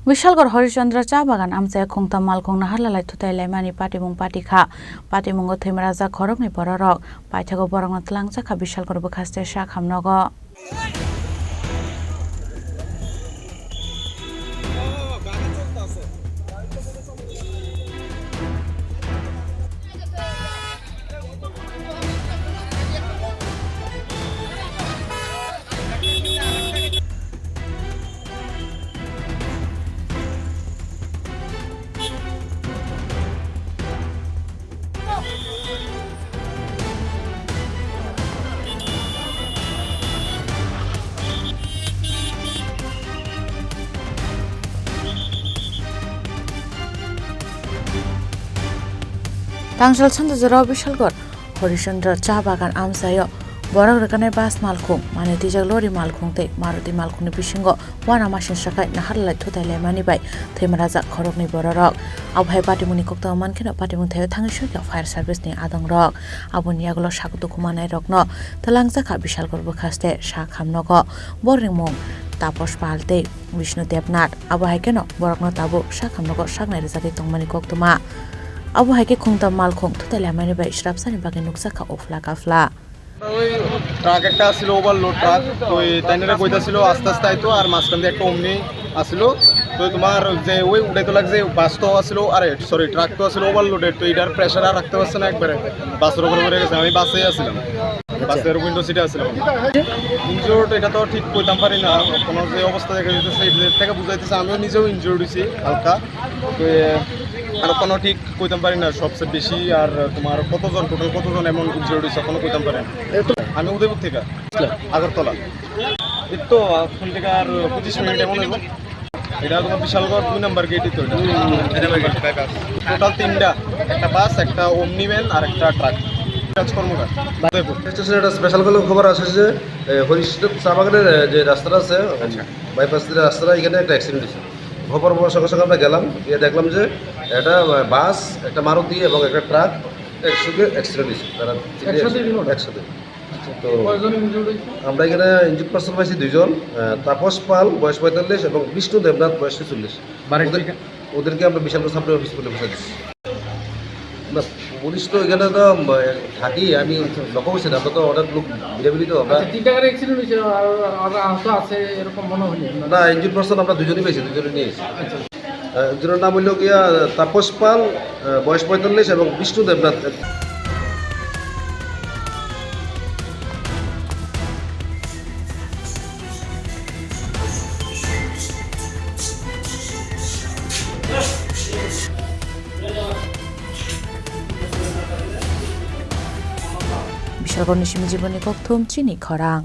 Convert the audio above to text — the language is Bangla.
विशालगढ़ हरिचंद्र चा बागान आमचे खुंगता मालखुं नाहारलालाय थुताइलायमानि पाटिमुं पाटिखा पाटिमुंगो थैमराजा खरकनि बररक पाइथागो बरंग तलांगजाखा विशालगढ़ बखास्ते सा खामनगो तांगसल सानजाराव विशालगढ़ हरिचंद्र चा बागान आमसायो बरक रकानाय बास मालखुं माने तिजाक लरि मालखुं तै मारुति मालखुंनि बिसिंगो वाना मासिन साखाय नाहारलाय थुताइलायमानि बाय थैमराजा खरकनि बररक आबहाय पाटिमुनि कक्ता मानखिनो पाटिमुं थायो थांगि सुइका फायर सार्भिसनि आदं रक आबुनि आगलो साकुतु खुमानाय रकनो तलांगजाखा विशालगढ़ बखास्ते सा खामनगो बरिंमुं तापस पालते विष्णु देवनाथ आबहाय केनो बरकनो ताबु सा खामनगो सागनाय रजाकै तंमानि कक्तमा अब हाइके खुंता मालखुं थुताइलायमानि बाय श्रापसानि बागै नुकसाखा अफला काफला ওই ট্রাক একটা আসছিল ওভারলোড ট্রাক তো তাইনারে কইতাছিল আস্তে আস্তে আইতো আর মাঝখান দিয়ে একটা অমনি আসছিল তো তোমার যে ওই উঠাইতে লাগছে বাস তো আসছিল আরে সরি ট্রাক তো আসছিল ওভারলোডেড তো এটার প্রেশার আর রাখতে পারছে না একবারে বাসের উপরে পড়ে গেছে আমি বাসেই আসছিলাম বাসের উইন্ডো সিটে আসছিলাম ইনজুর্ড এটা তো ঠিক কইতাম পারি না কোনো যে অবস্থা দেখা যেতেছে এর থেকে বুঝাইতেছে আমিও নিজেও ইনজুর্ড হইছি হালকা তো আর কোনো ঠিক কইতাম পারি না সবচেয়ে বেশি আর তোমার কতজন টোটাল কতজন এমন ইনজুর্ড হইছে কোনো কইতাম পারি না আমি উদয়পুর থেকে আগরতলা এই তো এখন থেকে আর 25 মিনিট এমন হইব এটা তোমার বিশালগড় 2 নাম্বার গেটই তো এটা টোটাল তিনটা একটা বাস একটা ওমনি ভ্যান আর একটা ট্রাক কর্মকার স্টেশনে স্পেশাল কোনো খবর আসে যে হরিচন্দ্র চা বাগানের যে রাস্তাটা আছে বাইপাস রাস্তাটা এখানে একটা অ্যাক্সিডেন্ট হয়েছে খবর পাওয়ার সঙ্গে সঙ্গে আমরা গেলাম গিয়ে দেখলাম যে একটা বাস একটা মারুতি এবং একটা ট্রাক একসঙ্গে অ্যাক্সিডেন্ট হয়েছে তারা একসাথে তো আমরা এখানে ইনজুর্ড পার্সন পাইছি দুইজন তাপস পাল বয়স 45 এবং বিষ্ণু দেবনাথ বয়স 40 ওদেরকে আমরা বিশালগড় সাব অফিস বলে বসে দিচ্ছি না পুলিশ তো এখানে তো থাকি আমি লক্ষ্য করছি আমরা তো অনেক লোক বিরাবিলি তো আমরা না ইনজুর্ড পার্সন আমরা দুজনই পেয়েছি দুজনে নিয়ে এসেছি একজনের নাম হইল গিয়া তাপস পাল বয়স 45 এবং বিষ্ণু দেবনাথ বিশালগড় নিশিমি জীবনী কক্থম চিনি খরাং।